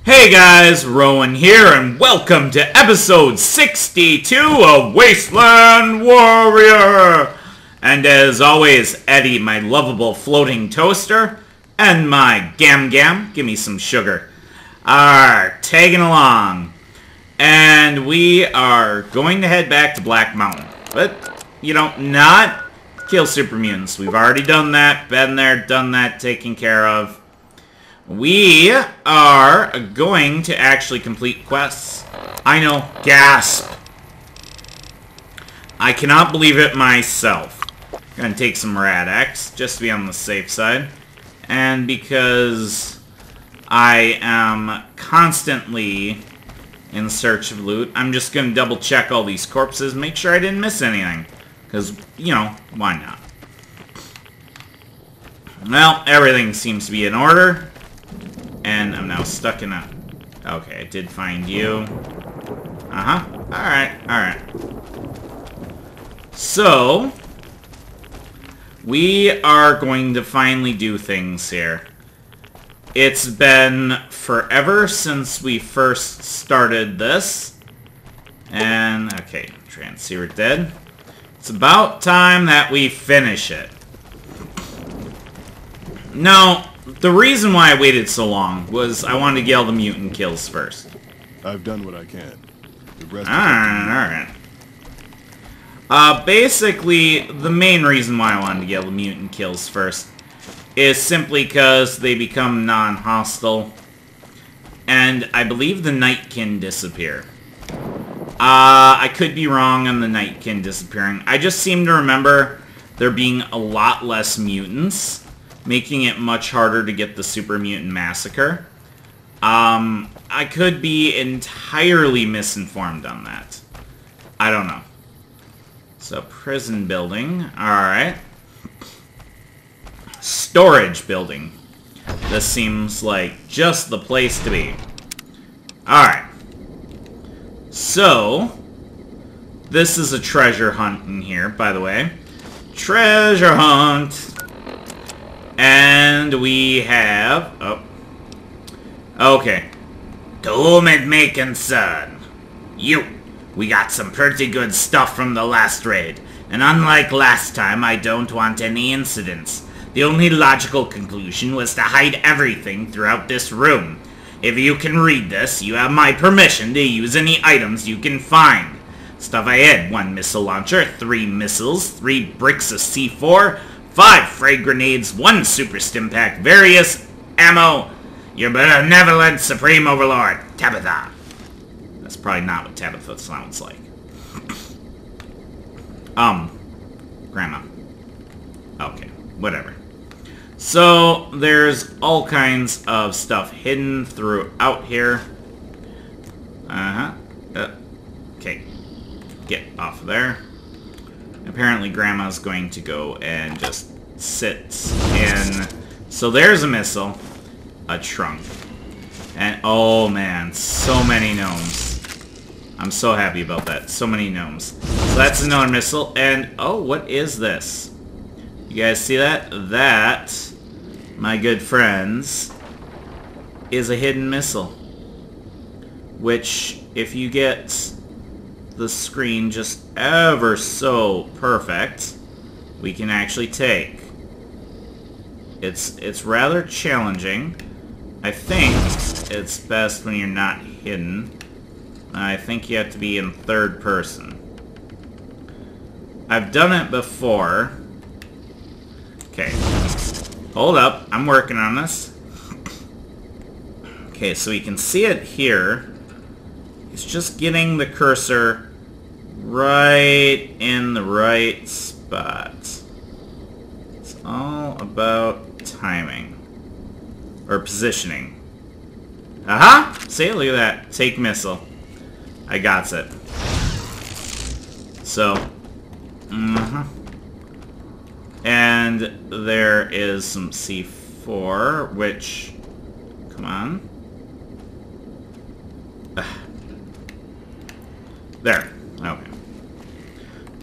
Hey guys, Roawyn here, and welcome to episode 62 of Wasteland Warrior! And as always, Eddie, my lovable floating toaster, and my Gam Gam, give me some sugar, are tagging along. And we are going to head back to Black Mountain. But, you know, not kill super mutants. We've already done that, been there, done that, taken care of. We are going to actually complete quests. I know, gasp. I cannot believe it myself. Gonna take some Rad-X, just to be on the safe side. And because I am constantly in search of loot, I'm just gonna double check all these corpses, make sure I didn't miss anything. Because, you know, why not? Well, everything seems to be in order. And I'm now stuck in a... Okay, I did find you. Uh-huh. Alright, alright. So, we are going to finally do things here. It's been forever since we first started this. And, okay, transceiver dead. It's about time that we finish it. Now, the reason why I waited so long was I wanted to get all the mutant kills first. I've done what I can. The rest Alright. Basically, the main reason why I wanted to get all the mutant kills first is simply because they become non-hostile. And I believe the Nightkin disappear. I could be wrong on the Nightkin disappearing. I just seem to remember there being a lot less mutants, making it much harder to get the Super Mutant Massacre. I could be entirely misinformed on that. I don't know. So, prison building. Alright. Storage building. This seems like just the place to be. Alright. So, this is a treasure hunt in here, by the way. Treasure hunt! And we have... Oh. Okay. To whom it may concern. We got some pretty good stuff from the last raid. And unlike last time, I don't want any incidents. The only logical conclusion was to hide everything throughout this room. If you can read this, you have my permission to use any items you can find. Stuff I had: 1 missile launcher, 3 missiles, 3 bricks of C4, 5 frag grenades, 1 super stim pack, various ammo. Your benevolent supreme overlord, Tabitha. That's probably not what Tabitha sounds like. Grandma. Okay, whatever. So, there's all kinds of stuff hidden throughout here. Okay. Get off of there. Apparently Grandma's going to go and just sit in. So there's a missile, a trunk, and oh man, so many gnomes. I'm so happy about that. So many gnomes. So that's another missile, and oh, what is this? You guys see that? That, my good friends, is a hidden missile. Which, if you get the screen just ever so perfect, we can actually take. It's rather challenging. I think it's best when you're not hidden. I think you have to be in third person. I've done it before. Okay. Hold up. I'm working on this. Okay, so you can see it here. It's just getting the cursor right in the right spot. It's all about timing. Or positioning. Aha! See? Look at that. Take missile. I got it. So. And there is some C4, which... Come on. There. Okay.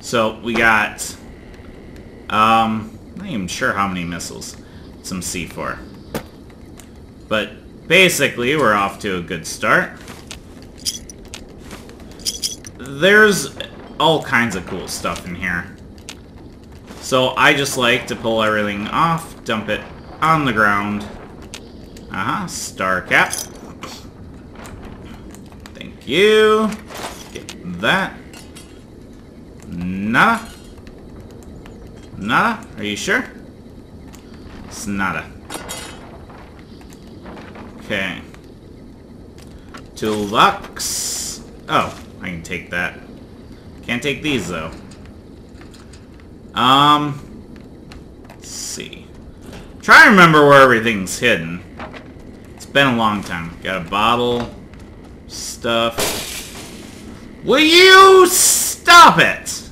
So, we got... I'm not even sure how many missiles. Some C4. But basically, we're off to a good start. There's all kinds of cool stuff in here. So I just like to pull everything off, dump it on the ground. Star cap. Thank you. Get that. Nada. Nada? Are you sure? It's nada. Okay. Toolbox. Oh, I can take that. Can't take these though. Let's see. Try to remember where everything's hidden. It's been a long time. Got a bottle. Stuff. Will you stop it?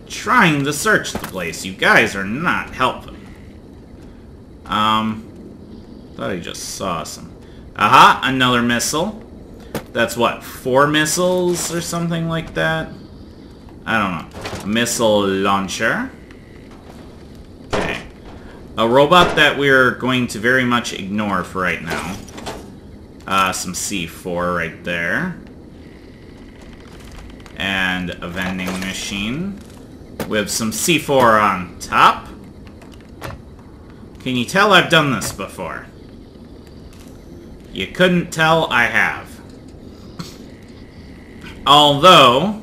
Trying to search the place. You guys are not helping. Thought I just saw some. Aha, another missile. That's what, 4 missiles or something like that? I don't know. A missile launcher. Okay. A robot that we're going to very much ignore for right now. Some C4 right there. And a vending machine with some C4 on top. Can you tell I've done this before? You couldn't tell I have. Although,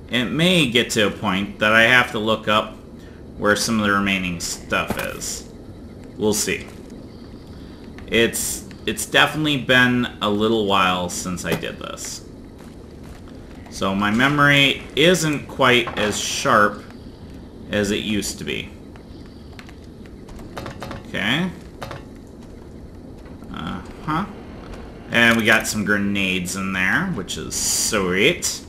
it may get to a point that I have to look up where some of the remaining stuff is. We'll see. It's definitely been a little while since I did this. So my memory isn't quite as sharp as it used to be. Okay. And we got some grenades in there, which is sweet.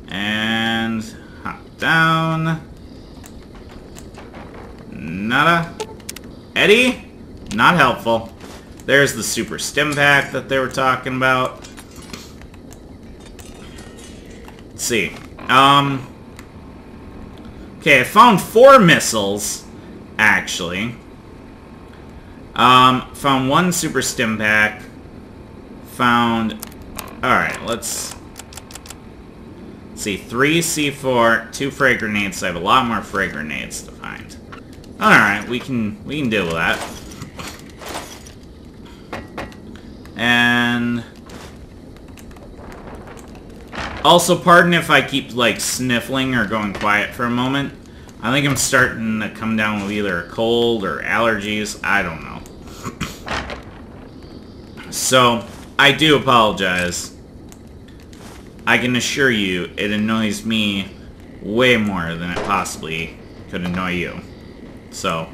And hop down. Nada. Eddie? Not helpful. There's the super stim pack that they were talking about. Let's see. Okay, I found 4 missiles, actually. Found 1 super stim pack. Found... Alright, let's see. 3 C4, 2 frag grenades. I have a lot more frag grenades to find. Alright, we can deal with that. And... also, pardon if I keep, like, sniffling or going quiet for a moment. I think I'm starting to come down with either a cold or allergies. I don't know. So, I do apologize. I can assure you, it annoys me way more than it possibly could annoy you. So,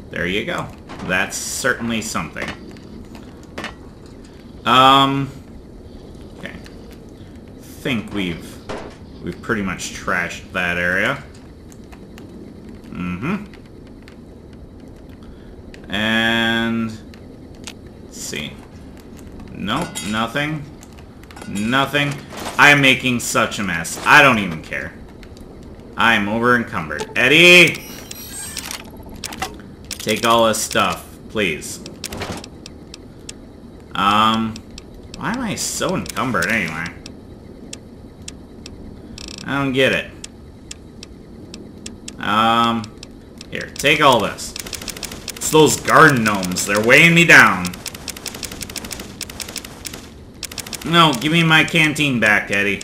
there you go. That's certainly something. Okay. I think we've pretty much trashed that area. And let's see. Nope, nothing. Nothing. I am making such a mess. I don't even care. I am over encumbered. Eddie! Take all this stuff, please. Why am I so encumbered anyway? I don't get it. Here, take all this. It's those garden gnomes. They're weighing me down. No, give me my canteen back, Eddie.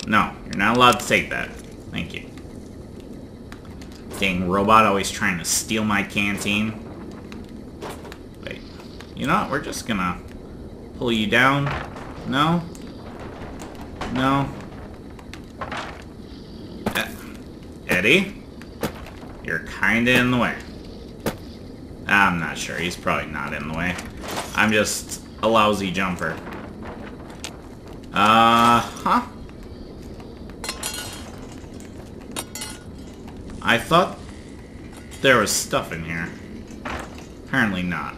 No, you're not allowed to take that. Thank you. Dang robot always trying to steal my canteen. Wait. You know what? We're just gonna pull you down. No? No? Eddie? You're kinda in the way. I'm not sure. He's probably not in the way. I'm just a lousy jumper. Huh? I thought there was stuff in here. Apparently not.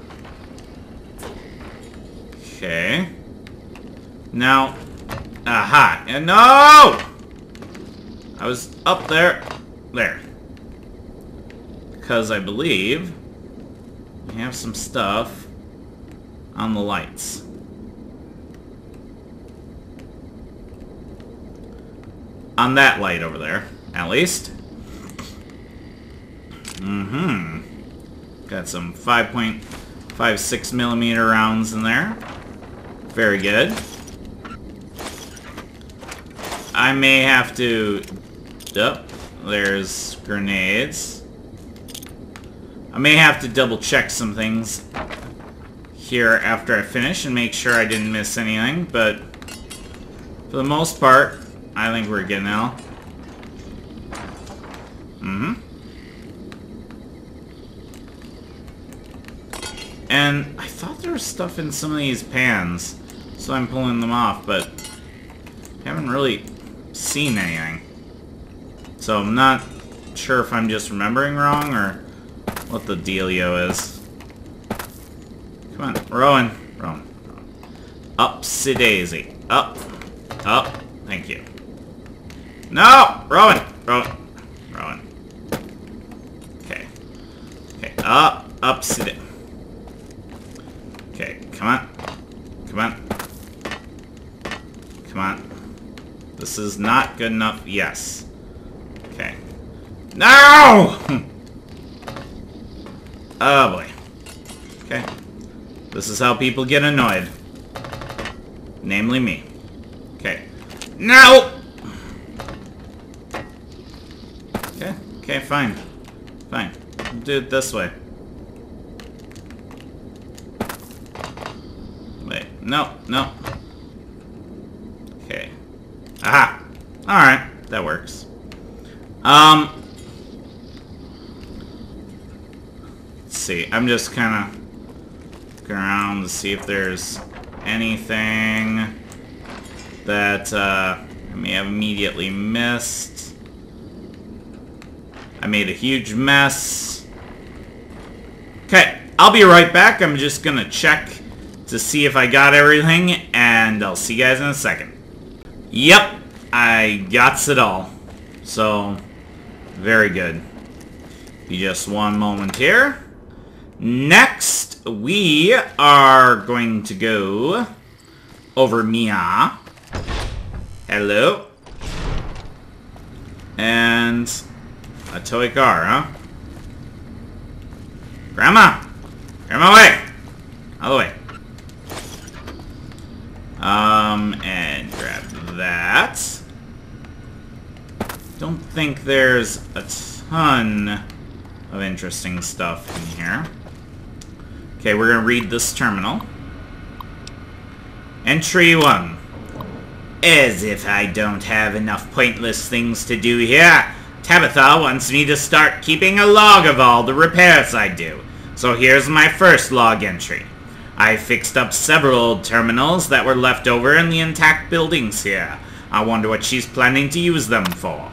Okay. Now... aha! And no! I was up there. There. Because I believe we have some stuff on the lights. On that light over there, at least. Got some 5.56 millimeter rounds in there. Very good. I may have to... Oh, there's grenades. I may have to double check some things here after I finish and make sure I didn't miss anything, but for the most part, I think we're good now. And I thought there was stuff in some of these pans, so I'm pulling them off, but haven't really seen anything. So I'm not sure if I'm just remembering wrong or what the dealio is. Come on, Rowan. Rowan. Upsy daisy. Up. Up. Thank you. No! Rowan! Rowan. Rowan. Okay. Okay. Up. Upsy daisy. Okay. Come on. Come on. Come on. This is not good enough. Yes. Okay. No! Oh boy. Okay. This is how people get annoyed. Namely me. Okay. No! Okay. Okay, fine. Fine. We'll do it this way. Wait. No. No. Okay. Aha! Alright. That works. Let's see. I'm just kind of looking around to see if there's anything that I may have immediately missed. I made a huge mess. Okay. I'll be right back. I'm just gonna check to see if I got everything, and I'll see you guys in a second. Yep. I got it all. So, very good. Be just one moment here. Next, we are going to go over Mia. Hello. And a toy car, huh? Grandma! Grandma, away! Out of the way. And grab that. Don't think there's a ton of interesting stuff in here. Okay, we're gonna read this terminal. Entry 1. As if I don't have enough pointless things to do here. Tabitha wants me to start keeping a log of all the repairs I do. So here's my first log entry. I fixed up several old terminals that were left over in the intact buildings here. I wonder what she's planning to use them for.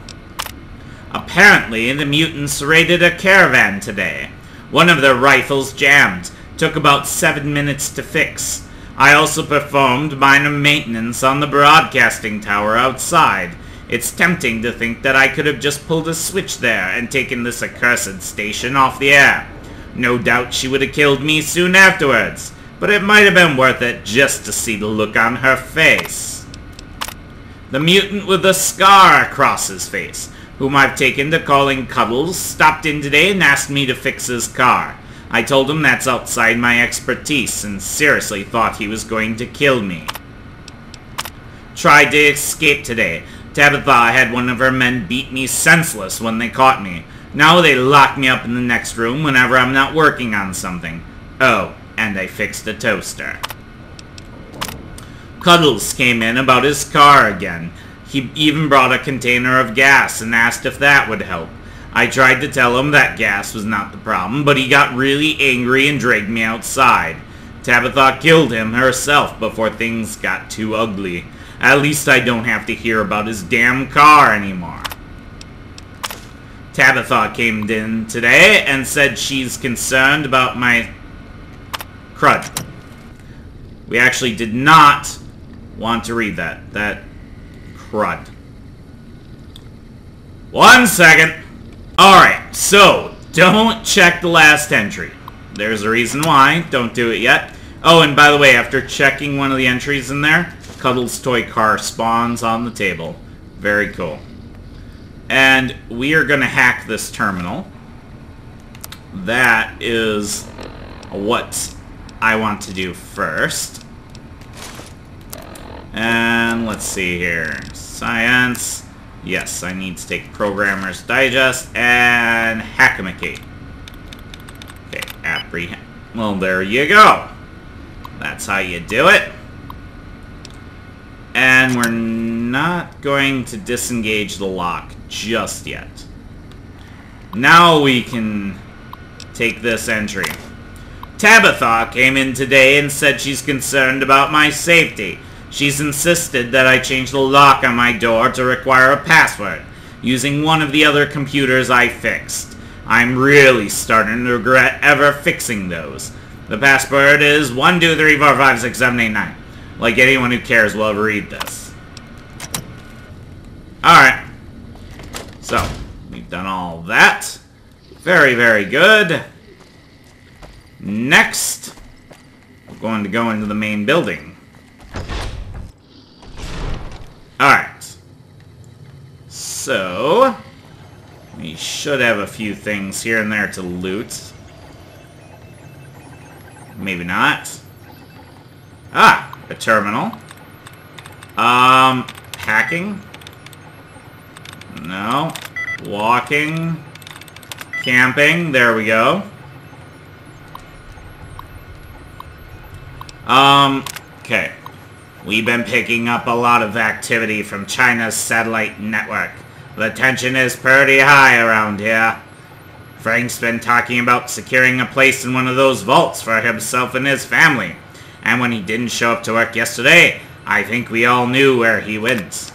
Apparently, the mutants raided a caravan today. One of their rifles jammed. Took about 7 minutes to fix. I also performed minor maintenance on the broadcasting tower outside. It's tempting to think that I could have just pulled a switch there and taken this accursed station off the air. No doubt she would have killed me soon afterwards, but it might have been worth it just to see the look on her face. The mutant with the scar across his face, whom I've taken to calling Cuddles, stopped in today and asked me to fix his car. I told him that's outside my expertise and seriously thought he was going to kill me. Tried to escape today. Tabitha had one of her men beat me senseless when they caught me. Now they lock me up in the next room whenever I'm not working on something. Oh, and I fixed the toaster. Cuddles came in about his car again. He even brought a container of gas and asked if that would help. I tried to tell him that gas was not the problem, but he got really angry and dragged me outside. Tabitha killed him herself before things got too ugly. At least I don't have to hear about his damn car anymore. Tabitha came in today and said she's concerned about my crud. We actually did not want to read that. That crud. 1 second. Alright, so don't check the last entry. There's a reason why. Don't do it yet. Oh, and by the way, after checking one of the entries in there, Cuddles' toy car spawns on the table. Very cool. And we are going to hack this terminal. That is what I want to do first. And let's see here. Science. Yes, I need to take Programmer's Digest and Hackamacy. Okay, apprehend. Well, there you go. That's how you do it. And we're not going to disengage the lock just yet. Now we can take this entry. Tabitha came in today and said she's concerned about my safety. She's insisted that I change the lock on my door to require a password, using one of the other computers I fixed. I'm really starting to regret ever fixing those. The password is 123456789. Like anyone who cares will ever read this. Alright. So, we've done all that. Very, very good. Next, we're going to go into the main building. Alright. So, we should have a few things here and there to loot. Maybe not. Ah, a terminal. Hacking. No. Walking. Camping. There we go. Okay. We've been picking up a lot of activity from China's satellite network. The tension is pretty high around here. Frank's been talking about securing a place in one of those vaults for himself and his family. And when he didn't show up to work yesterday, I think we all knew where he went.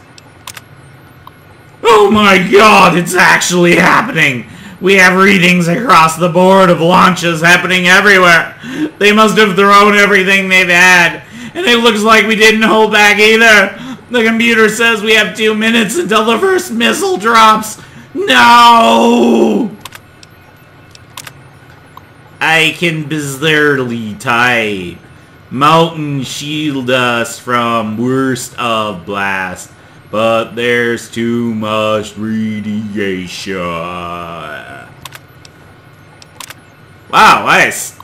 Oh my god, it's actually happening! We have readings across the board of launches happening everywhere. They must have thrown everything they've had. And it looks like we didn't hold back either. The computer says we have 2 minutes until the first missile drops. No! I can bizarrely type. Mountain shield us from worst of blast. But there's too much radiation. Wow, nice.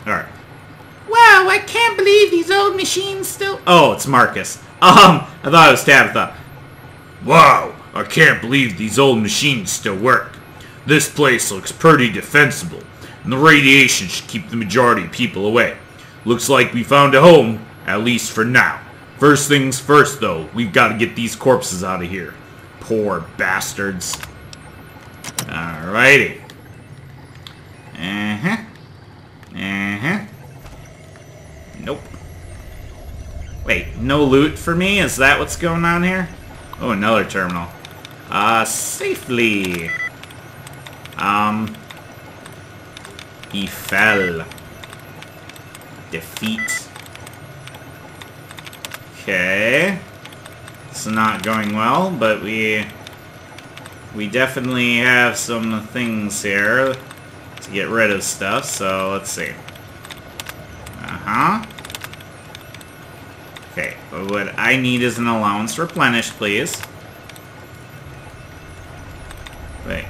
Alright. Wow, I can't believe these old machines still... Oh, it's Marcus. I thought it was Tabitha. Wow, I can't believe these old machines still work. This place looks pretty defensible, and the radiation should keep the majority of people away. Looks like we found a home, at least for now. First things first, though, we've got to get these corpses out of here. Poor bastards. Alrighty. Uh-huh. Uh-huh. Nope. Wait, no loot for me? Is that what's going on here? Oh, another terminal. Safely. He fell. Defeat. Okay. It's not going well, but we definitely have some things here to get rid of stuff, so let's see. Uh-huh. Okay, what I need is an allowance replenished, please. Wait.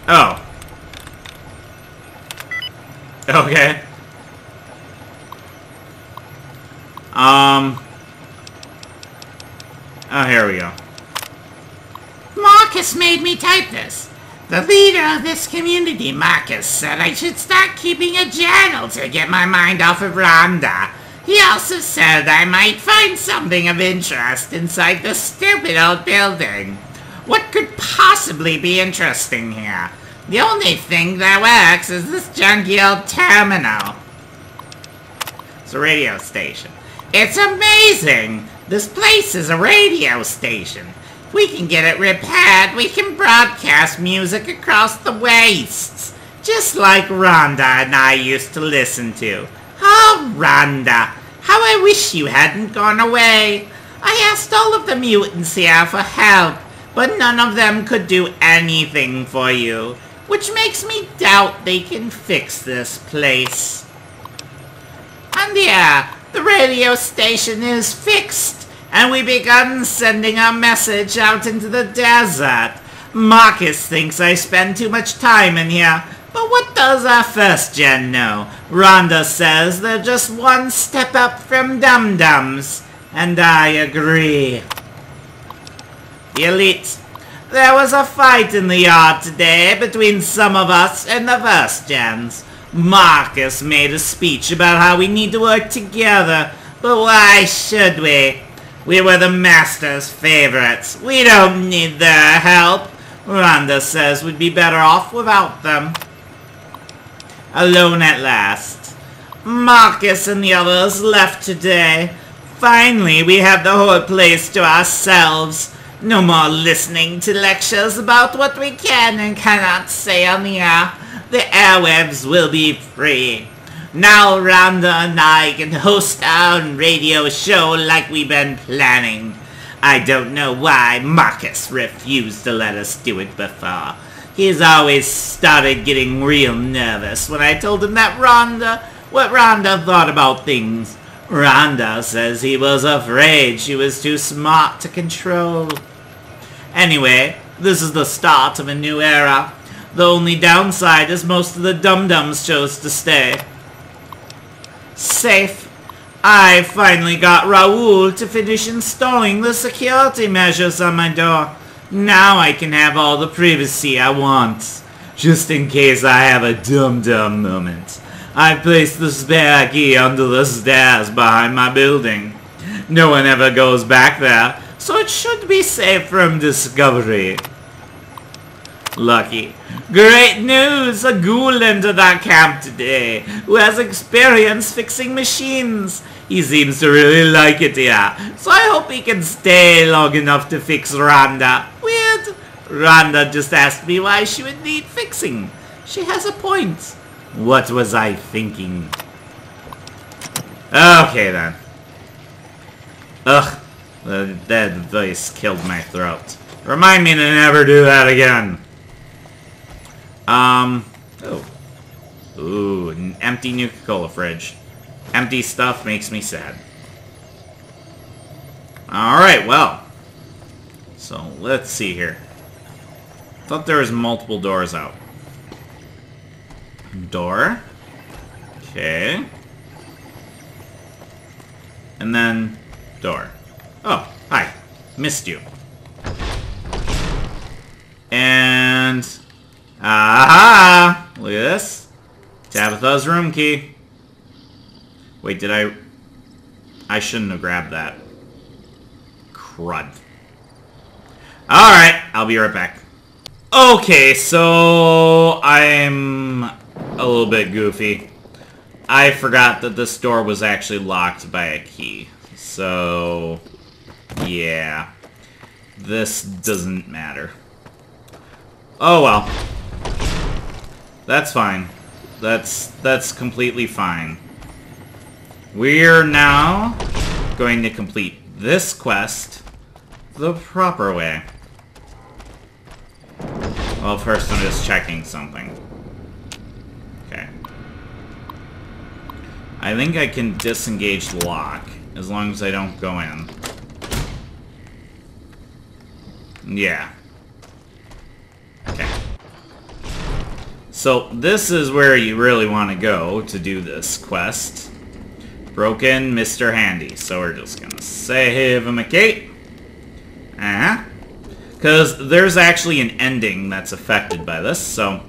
Oh. Okay. Oh, here we go. Marcus made me type this. The leader of this community, Marcus, said I should start keeping a journal to get my mind off of Rhonda. He also said I might find something of interest inside the stupid old building. What could possibly be interesting here? The only thing that works is this junky old terminal. It's a radio station. It's amazing! This place is a radio station. If we can get it repaired, we can broadcast music across the wastes. Just like Rhonda and I used to listen to. Oh, Rhonda, how I wish you hadn't gone away. I asked all of the mutants here for help, but none of them could do anything for you, which makes me doubt they can fix this place. And yeah, the radio station is fixed, and we begun sending our message out into the desert. Marcus thinks I spend too much time in here, but what does our first gen know? Rhonda says they're just one step up from dum-dums, and I agree. The Elite. There was a fight in the yard today between some of us and the first gens. Marcus made a speech about how we need to work together, but why should we? We were the Master's favorites. We don't need their help. Rhonda says we'd be better off without them. Alone at last. Marcus and the others left today. Finally, we have the whole place to ourselves. No more listening to lectures about what we can and cannot say on the air. The airwaves will be free. Now Rhonda and I can host our own radio show like we've been planning. I don't know why Marcus refused to let us do it before. He's always started getting real nervous when I told him that what Rhonda thought about things. Rhonda says he was afraid she was too smart to control. Anyway, this is the start of a new era. The only downside is most of the dum-dums chose to stay. Safe. I finally got Raoul to finish installing the security measures on my door. Now I can have all the privacy I want. Just in case I have a dum-dum moment. I placed the spare key under the stairs behind my building. No one ever goes back there, so it should be safe from discovery. Lucky. Great news! A ghoul entered our camp today, who has experience fixing machines. He seems to really like it here, so I hope he can stay long enough to fix Rhonda. Weird. Rhonda just asked me why she would need fixing. She has a point. What was I thinking? Okay then. Ugh. That voice killed my throat. Remind me to never do that again. Oh. Ooh, an empty Nuka-Cola fridge. Empty stuff makes me sad. Alright, well. So, let's see here. Thought there was multiple doors out. Door. Okay. And then, door. Oh, hi. Missed you. And... aha! Look at this. Tabitha's room key. Wait, did I... I shouldn't have grabbed that. Crud. Alright, I'll be right back. Okay, so... I'm a little bit goofy. I forgot that this door was actually locked by a key. So... yeah. This doesn't matter. Oh well. That's fine. That's completely fine. We're now going to complete this quest the proper way. Well, first I'm just checking something. Okay. I think I can disengage the lock as long as I don't go in. Yeah. Okay. So, this is where you really want to go to do this quest. Broken Mr. Handy. So we're just gonna save him a cape. Because there's actually an ending that's affected by this, so...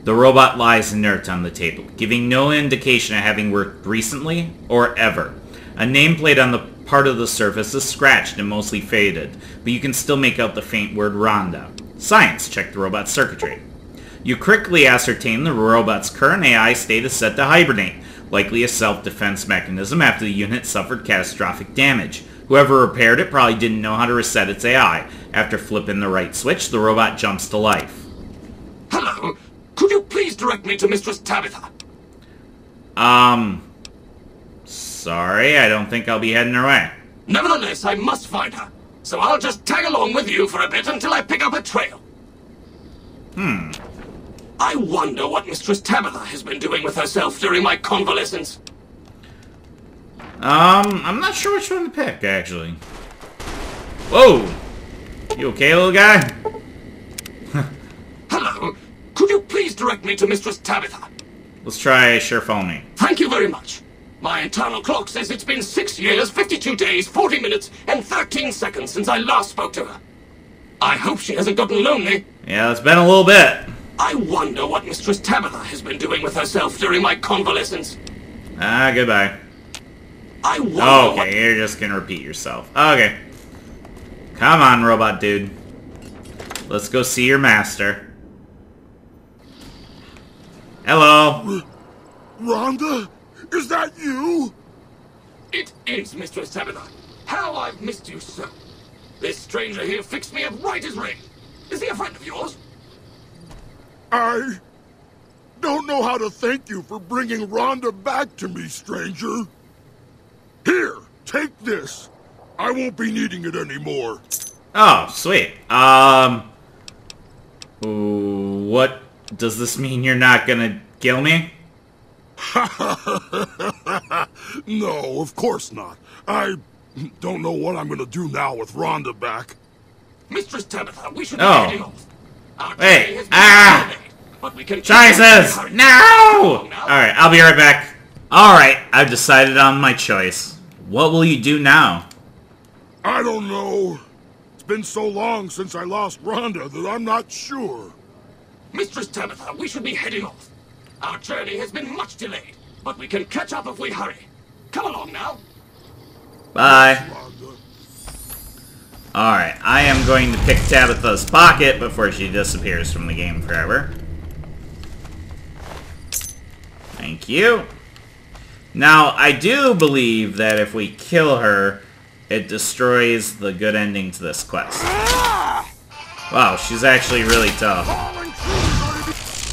the robot lies inert on the table, giving no indication of having worked recently or ever. A nameplate on the part of the surface is scratched and mostly faded, but you can still make out the faint word Rhonda. Science, check the robot's circuitry. You quickly ascertain the robot's current AI state is set to hibernate, likely a self-defense mechanism after the unit suffered catastrophic damage. Whoever repaired it probably didn't know how to reset its AI. After flipping the right switch, the robot jumps to life. Hello. Could you please direct me to Mistress Tabitha? Sorry, I don't think I'll be heading her way. Nevertheless, I must find her. So I'll just tag along with you for a bit until I pick up a trail. I wonder what Mistress Tabitha has been doing with herself during my convalescence. I'm not sure which one to pick, actually. Whoa! You okay, little guy? Hello. Could you please direct me to Mistress Tabitha? Let's try Sure Follow Me. Thank you very much. My internal clock says it's been 6 years, 52 days, 40 minutes, and 13 seconds since I last spoke to her. I hope she hasn't gotten lonely. Yeah, it's been a little bit. I wonder what Mistress Tabitha has been doing with herself during my convalescence. Ah, goodbye. I wonder what... Okay, you're just gonna repeat yourself. Okay. Come on, robot dude. Let's go see your master. Hello. Rhonda? Is that you? It is, Mistress Tabitha. How I've missed you so. This stranger here fixed me up right as rain. Is he a friend of yours? I don't know how to thank you for bringing Rhonda back to me, stranger. Here, take this. I won't be needing it anymore. Oh, sweet. What does this mean? You're not gonna kill me? No, of course not. I don't know what I'm gonna do now with Rhonda back. Mistress Tabitha, we should be heading off. Our Hey, journey has been delayed, but we can... Jesus! No! Alright, I'll be right back. Alright, I've decided on my choice. What will you do now? I don't know. It's been so long since I lost Rhonda that I'm not sure. Mistress Tabitha, we should be heading off. Our journey has been much delayed, but we can catch up if we hurry. Come along now. Bye. Rhonda. Alright, I am going to pick Tabitha's pocket before she disappears from the game forever. Thank you. Now, I do believe that if we kill her, it destroys the good ending to this quest. Wow, she's actually really tough.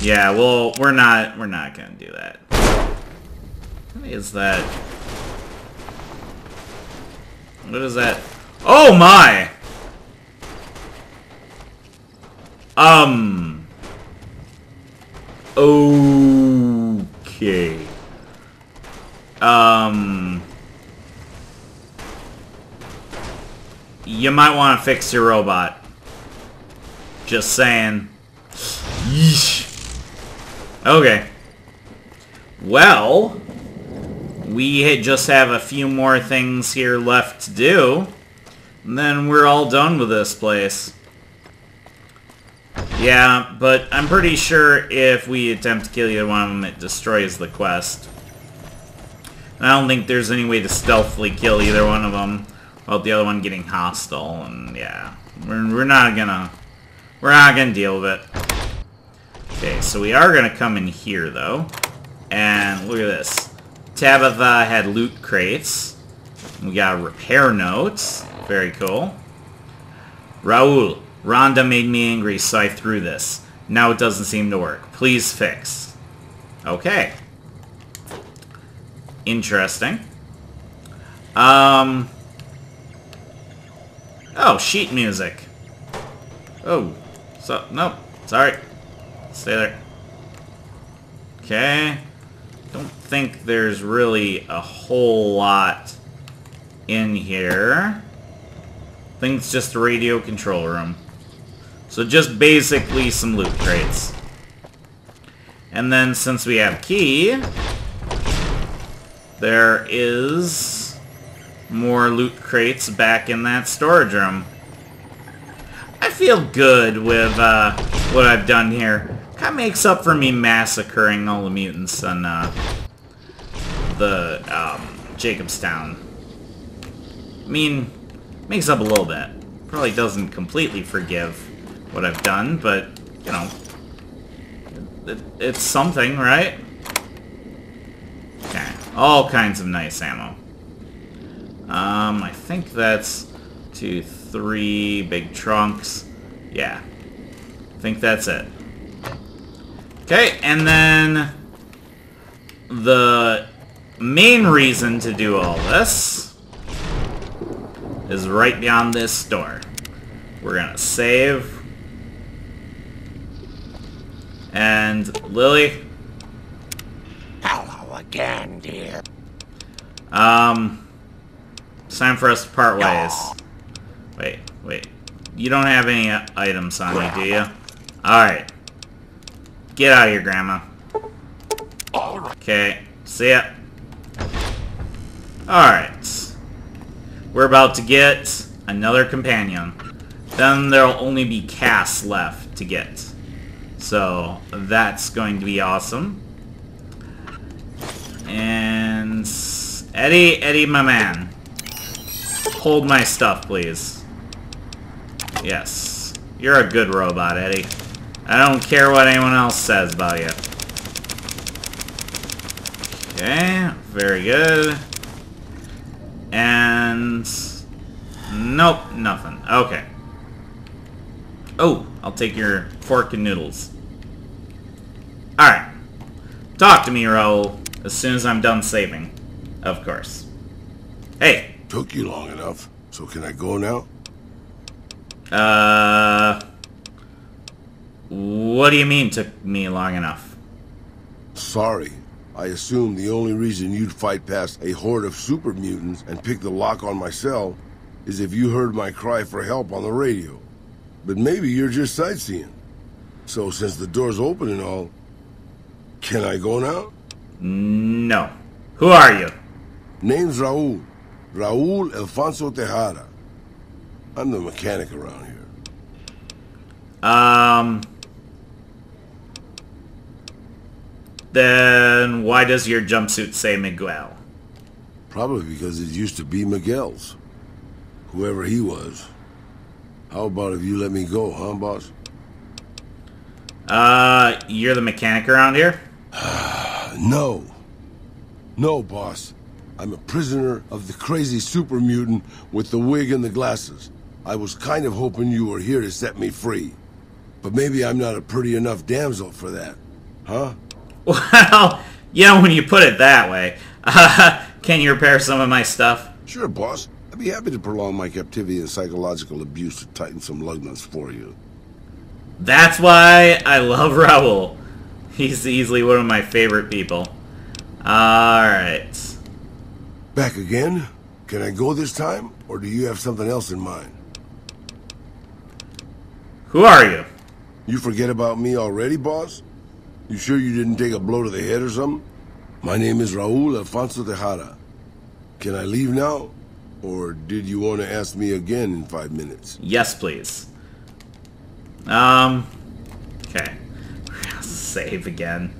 Yeah, well, we're not gonna do that. What is that? What is that? Oh my! Okay. You might want to fix your robot. Just saying. Yeesh. Okay. Well, we just have a few more things here left to do. And then we're all done with this place. Yeah, but I'm pretty sure if we attempt to kill either one of them, it destroys the quest. I don't think there's any way to stealthily kill either one of them without the other one getting hostile, and yeah, we're not gonna deal with it. Okay, so we are gonna come in here though, and look at this. Tabitha had loot crates. We got repair notes. Very cool. Raoul, Rhonda made me angry, so I threw this. Now it doesn't seem to work. Please fix. Okay. Interesting. Oh, sheet music. Oh. So, nope. Sorry. Stay there. Okay. Don't think there's really a whole lot in here. I think it's just a radio control room. So just basically some loot crates. And then since we have key, there is more loot crates back in that storage room. I feel good with what I've done here. Kind of makes up for me massacring all the mutants on the Jacobstown. I mean, makes up a little bit. Probably doesn't completely forgive what I've done, but, you know, it's something, right? Okay, all kinds of nice ammo. I think that's 2, 3 big trunks. Yeah, I think that's it. Okay, and then the main reason to do all this is right beyond this door. We're gonna save. And Lily. Hello again, dear. It's time for us to part ways. Wait. You don't have any items on you, do you? Alright. Get out of here, Grandma. Okay. See ya. Alright. We're about to get another companion. Then there'll only be Cass left to get. So, that's going to be awesome. And... Eddie, my man. Hold my stuff, please. Yes. You're a good robot, Eddie. I don't care what anyone else says about you. Okay, very good. And... Nope, nothing. Okay. Oh, I'll take your fork and noodles. Alright. Talk to me, Raoul, as soon as I'm done saving. Of course. Hey! Took you long enough, so can I go now? What do you mean took me long enough? Sorry. I assumed the only reason you'd fight past a horde of super mutants and pick the lock on my cell is if you heard my cry for help on the radio. But maybe you're just sightseeing. So since the door's open and all, can I go now? No. Who are you? Name's Raul. Raul Alfonso Tejada. I'm the mechanic around here. Then why does your jumpsuit say Miguel? Probably because it used to be Miguel's. Whoever he was. How about if you let me go, huh, boss? You're the mechanic around here? No. No, boss. I'm a prisoner of the crazy super mutant with the wig and the glasses. I was kind of hoping you were here to set me free. But maybe I'm not a pretty enough damsel for that. Huh? Well, when you put it that way. Can you repair some of my stuff? Sure, boss. I'd be happy to prolong my captivity and psychological abuse to tighten some lug nuts for you. That's why I love Raoul. He's easily one of my favorite people. Alright. Back again? Can I go this time? Or do you have something else in mind? Who are you? You forget about me already, boss? You sure you didn't take a blow to the head or something? My name is Raul Alfonso Tejada. Can I leave now? Or did you want to ask me again in 5 minutes? Yes, please. Okay. We're gonna save again.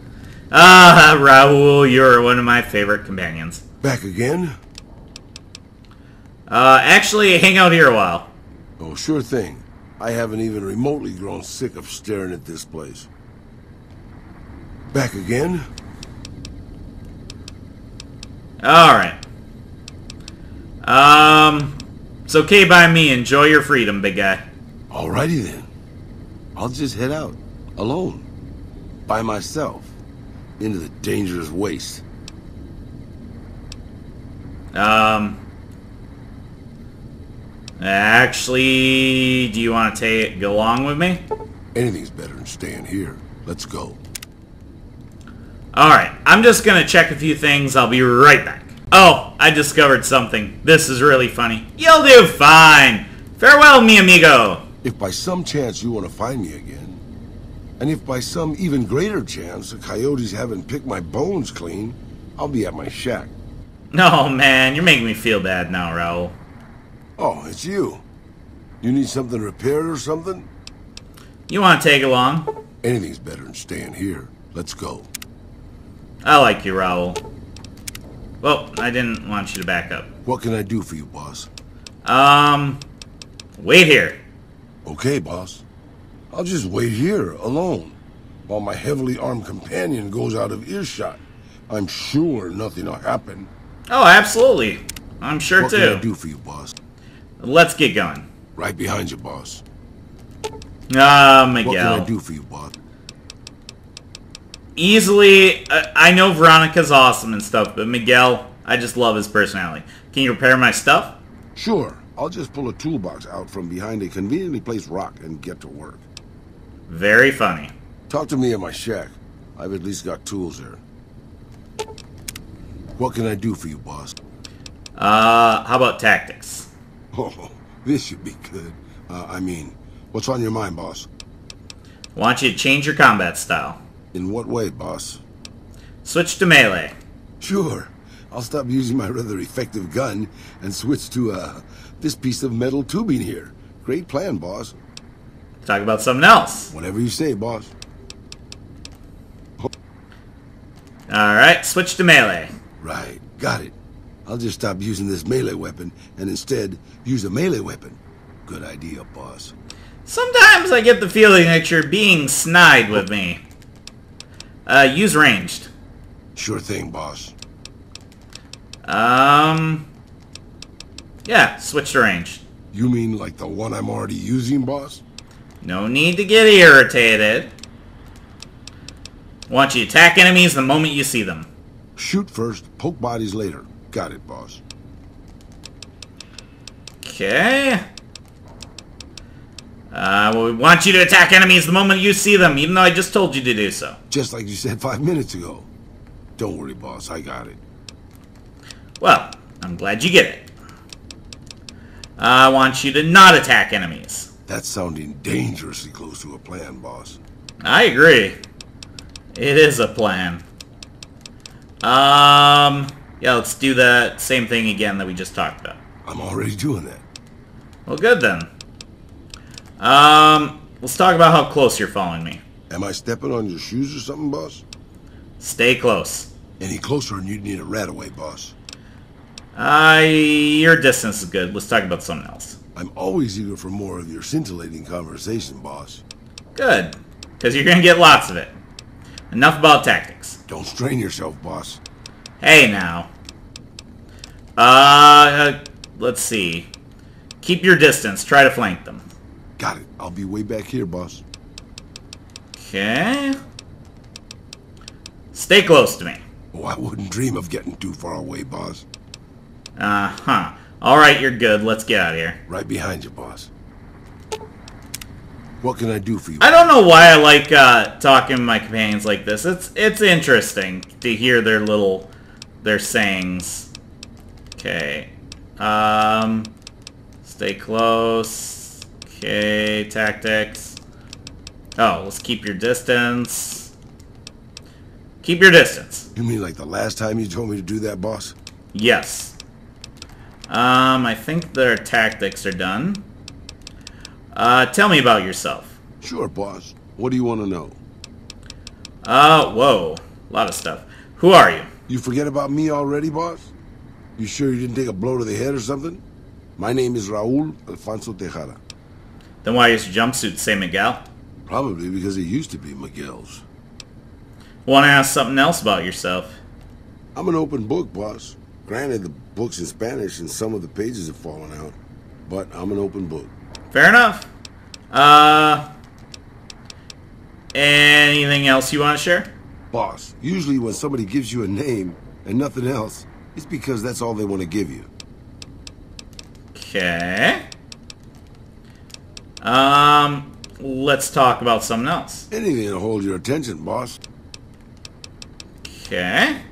Raoul, you're one of my favorite companions. Back again? Actually, hang out here a while. Oh, sure thing. I haven't even remotely grown sick of staring at this place. Back again? Alright. It's okay by me. Enjoy your freedom, big guy. Alrighty then. I'll just head out. Alone. By myself. Into the dangerous waste. Actually, do you want to go along with me? Anything's better than staying here. Let's go. Alright, I'm just gonna check a few things. I'll be right back. Oh, I discovered something. This is really funny. You'll do fine. Farewell, mi amigo. If by some chance you want to find me again, and if by some even greater chance the coyotes haven't picked my bones clean, I'll be at my shack. No, man, you're making me feel bad now, Raoul. Oh, it's you. You need something repaired or something? You want to take along? Anything's better than staying here. Let's go. I like you, Raoul. Well, I didn't want you to back up. What can I do for you, boss? Wait here. Okay, boss. I'll just wait here, alone, while my heavily armed companion goes out of earshot. I'm sure nothing will happen. Oh, absolutely. I'm sure What too. can I do for you, boss? Let's get going. Right behind you, boss. Miguel. What can I do for you, boss? Easily, I know Veronica's awesome and stuff, but Miguel, I just love his personality. Can you repair my stuff? Sure. I'll just pull a toolbox out from behind a conveniently placed rock and get to work. Very funny. Talk to me at my shack. I've at least got tools there. What can I do for you, boss? How about tactics? Oh, this should be good. What's on your mind, boss? I want you to change your combat style. In what way, boss? Switch to melee. Sure. I'll stop using my rather effective gun and switch to, this piece of metal tubing here. Great plan, boss. Talk about something else. Whatever you say, boss. Alright, switch to melee. Right, got it. I'll just stop using this melee weapon and instead use a melee weapon. Good idea, boss. Sometimes I get the feeling that you're being snide with me. Use ranged. Sure thing, boss. Yeah, switch to ranged. You mean like the one I'm already using, boss? No need to get irritated. Want you to attack enemies the moment you see them. Shoot first, poke bodies later. Got it, boss. Okay. Well, we want you to attack enemies the moment you see them, even though I just told you to do so. Just like you said 5 minutes ago. Don't worry, boss. I got it. Well, I'm glad you get it. I want you to not attack enemies. That's sounding dangerously close to a plan, boss. I agree. It is a plan. Yeah, let's do the same thing again that we just talked about. I'm already doing that. Well, good then. Let's talk about how close you're following me. Am I stepping on your shoes or something, boss? Stay close. Any closer and you'd need a rat away, boss. Your distance is good. Let's talk about something else. I'm always eager for more of your scintillating conversation, boss. Good. Because you're going to get lots of it. Enough about tactics. Don't strain yourself, boss. Hey, now. Let's see. Keep your distance. Try to flank them. Got it. I'll be way back here, boss. Okay. Stay close to me. Oh, I wouldn't dream of getting too far away, boss. Uh-huh. Alright, you're good. Let's get out of here. Right behind you, boss. What can I do for you? I don't know why I like talking to my companions like this. It's interesting to hear their sayings. Okay. Stay close. Okay, tactics. Oh, let's keep your distance. Keep your distance. You mean like the last time you told me to do that, boss? Yes. I think their tactics are done. Tell me about yourself. Sure, boss. What do you want to know? Whoa. A lot of stuff. Who are you? You forget about me already, boss? You sure you didn't take a blow to the head or something? My name is Raul Alfonso Tejada. Then why does your jumpsuit say Miguel? Probably because it used to be Miguel's. Want to ask something else about yourself? I'm an open book, boss. Granted, the book's in Spanish and some of the pages have fallen out, but I'm an open book. Fair enough. Anything else you want to share? Boss, usually when somebody gives you a name and nothing else, it's because that's all they want to give you. Okay. Let's talk about something else. Anything to hold your attention, boss. Okay.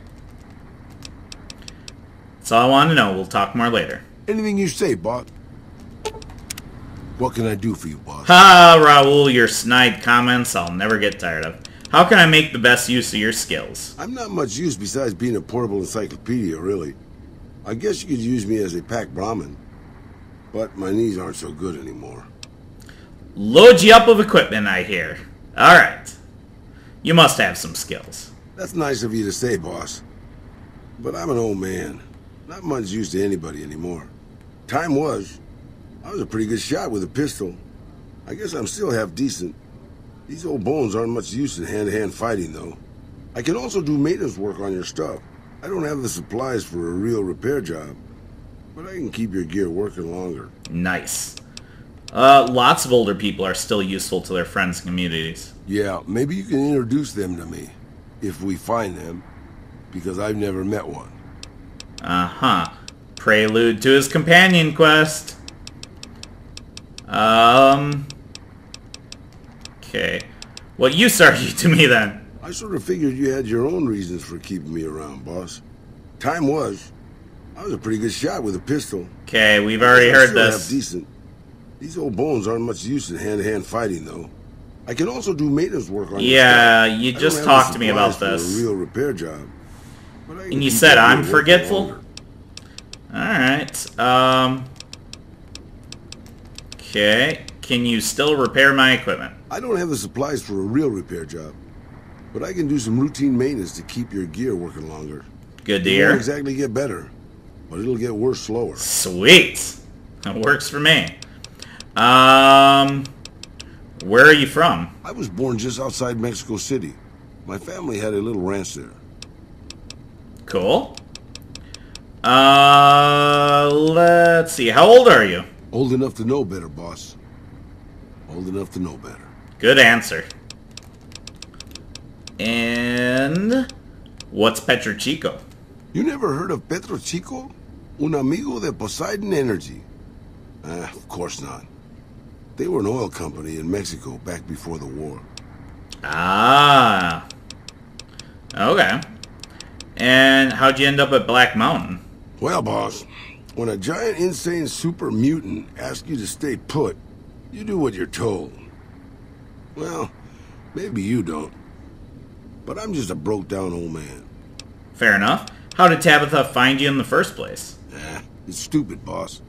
That's all I wanted to know. We'll talk more later. Anything you say, boss. What can I do for you, boss? Ha, Raul, your snide comments I'll never get tired of. How can I make the best use of your skills? I'm not much use besides being a portable encyclopedia, really. I guess you could use me as a pack Brahmin. But my knees aren't so good anymore. Load you up with equipment, I hear. Alright. You must have some skills. That's nice of you to say, boss. But I'm an old man. Not much use to anybody anymore. Time was. I was a pretty good shot with a pistol. I guess I'm still half decent. These old bones aren't much use in hand-to-hand fighting, though. I can also do maintenance work on your stuff. I don't have the supplies for a real repair job, but I can keep your gear working longer. Nice. Lots of older people are still useful to their friends and communities. Yeah, maybe you can introduce them to me, if we find them, because I've never met one. Uh-huh. Prelude to his companion quest. Okay. What use are you to me, then? I sort of figured you had your own reasons for keeping me around, boss. Time was. I was a pretty good shot with a pistol. Okay, we've already heard Still half this. decent. These old bones aren't much use in hand-to-hand fighting, though. I can also do maintenance work on your Yeah, stuff. you I don't just have talked the to me about supplies for this. a real repair job. But I can And you keep said that I'm working forgetful? longer. Alright, okay. Can you still repair my equipment? I don't have the supplies for a real repair job, but I can do some routine maintenance to keep your gear working longer. Good to It won't hear. exactly get better, but it'll get worse slower. Sweet. That works for me. Where are you from? I was born just outside Mexico City. My family had a little ranch there. Cool. Let's see. How old are you? Old enough to know better, boss. Old enough to know better. Good answer. And what's Petro Chico? You never heard of Petro Chico? Un amigo de Poseidon Energy. Of course not. They were an oil company in Mexico back before the war. Ah. Okay. And how'd you end up at Black Mountain? Well, boss, when a giant, insane super mutant asks you to stay put, you do what you're told. Well, maybe you don't. But I'm just a broke-down old man. Fair enough. How did Tabitha find you in the first place? It's stupid, boss.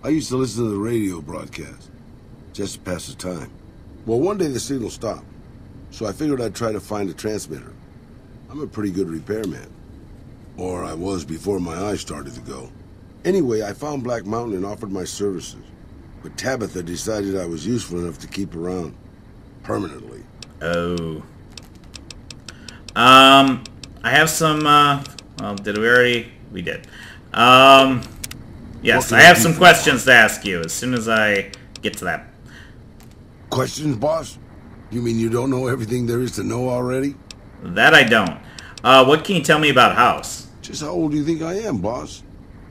I used to listen to the radio broadcast, just to pass the time. Well, one day the signal stopped, so I figured I'd try to find a transmitter. I'm a pretty good repairman. Or I was before my eyes started to go. Anyway, I found Black Mountain and offered my services. But Tabitha decided I was useful enough to keep around. Permanently. Oh. I have some, well, did we already? We did. Yes, I have some questions to ask you as soon as I get to that. Questions, boss? You mean you don't know everything there is to know already? That I don't. What can you tell me about House? Just how old do you think I am, boss?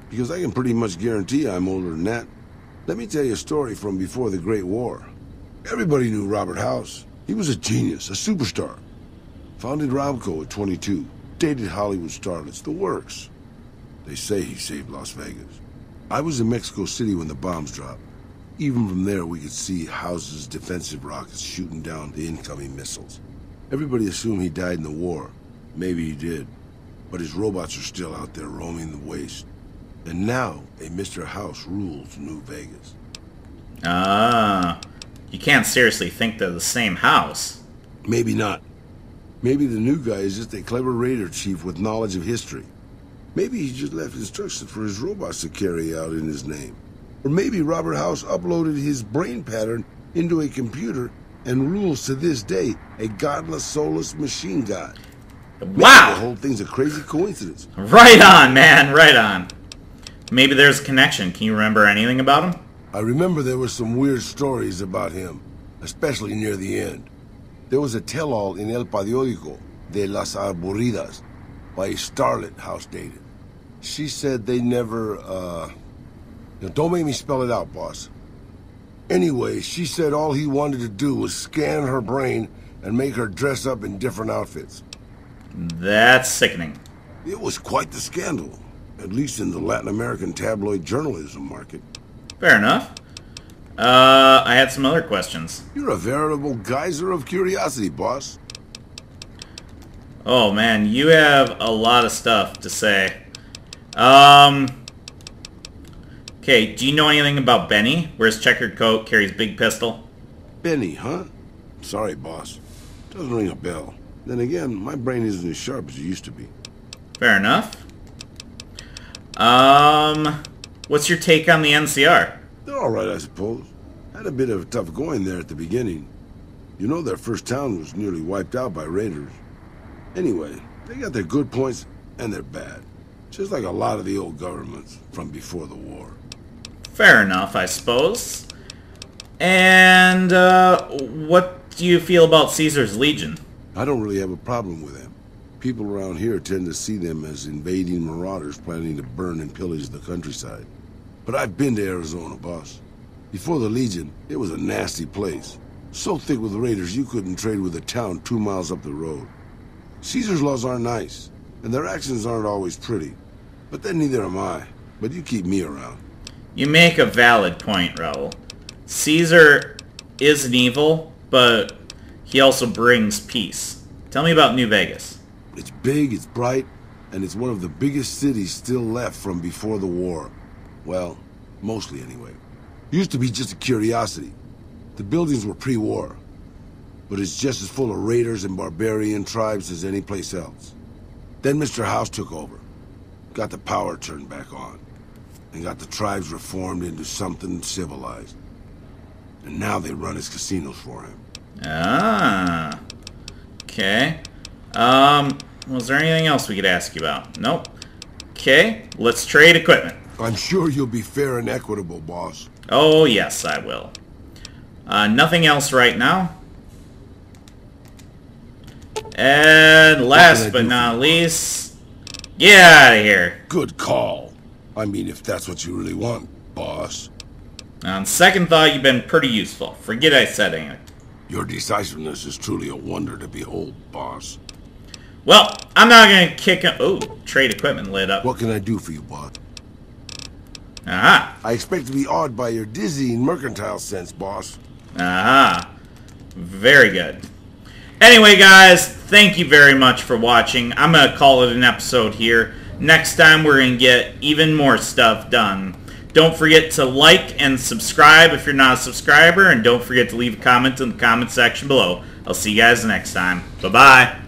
Because I can pretty much guarantee I'm older than that. Let me tell you a story from before the Great War. Everybody knew Robert House. He was a genius, a superstar. Founded Robco at 22. Dated Hollywood starlets, the works. They say he saved Las Vegas. I was in Mexico City when the bombs dropped. Even from there, we could see House's defensive rockets shooting down the incoming missiles. Everybody assumed he died in the war. Maybe he did. But his robots are still out there roaming the waste. And now, a Mr. House rules New Vegas. Ah, you can't seriously think they're the same House. Maybe not. Maybe the new guy is just a clever raider chief with knowledge of history. Maybe he just left instructions for his robots to carry out in his name. Or maybe Robert House uploaded his brain pattern into a computer and rules to this day a godless, soulless machine god. Maybe Wow! the whole thing's a crazy coincidence. Right on, man, right on. Maybe there's a connection. Can you remember anything about him? I remember there were some weird stories about him, especially near the end. There was a tell-all in El Periódico de las Aburridas by a starlet House dated. She said they never, don't make me spell it out, boss. Anyway, she said all he wanted to do was scan her brain and make her dress up in different outfits. That's sickening. It was quite the scandal, at least in the Latin American tabloid journalism market. Fair enough. I had some other questions. You're a veritable geyser of curiosity, boss. Oh man, you have a lot of stuff to say. Okay, do you know anything about Benny? Wears checkered coat, carries big pistol. Benny, huh? Sorry, boss. Doesn't ring a bell. Then again, my brain isn't as sharp as it used to be. Fair enough. What's your take on the NCR? They're all right, I suppose. Had a bit of a tough going there at the beginning. You know their first town was nearly wiped out by raiders. Anyway, they got their good points and their bad. Just like a lot of the old governments from before the war. Fair enough, I suppose. And, what do you feel about Caesar's Legion? I don't really have a problem with them. People around here tend to see them as invading marauders planning to burn and pillage the countryside. But I've been to Arizona, boss. Before the Legion, it was a nasty place. So thick with raiders you couldn't trade with a town 2 miles up the road. Caesar's laws aren't nice, and their actions aren't always pretty. But then neither am I. but you keep me around. You make a valid point, Raul. Caesar is an evil, but he also brings peace. Tell me about New Vegas. It's big, it's bright, and it's one of the biggest cities still left from before the war. Well, mostly anyway. Used to be just a curiosity. The buildings were pre-war, but it's just as full of raiders and barbarian tribes as any place else. Then Mr. House took over, got the power turned back on, and got the tribes reformed into something civilized. And now they run his casinos for him. Ah. Okay. Was there anything else we could ask you about? Nope. Okay, let's trade equipment. I'm sure you'll be fair and equitable, boss. Oh, yes, I will. Nothing else right now. And last but not least, get out of here. Good call. I mean, if that's what you really want, boss. On second thought, you've been pretty useful. Forget I said anything. Your decisiveness is truly a wonder to behold, boss. Well, I'm not going to kick... Oh, trade equipment lit up. What can I do for you, boss? Aha. I expect to be awed by your dizzying mercantile sense, boss. Aha. Very good. Anyway, guys, thank you very much for watching. I'm going to call it an episode here. Next time, we're going to get even more stuff done. Don't forget to like and subscribe if you're not a subscriber, and don't forget to leave a comment in the comment section below. I'll see you guys next time. Bye-bye.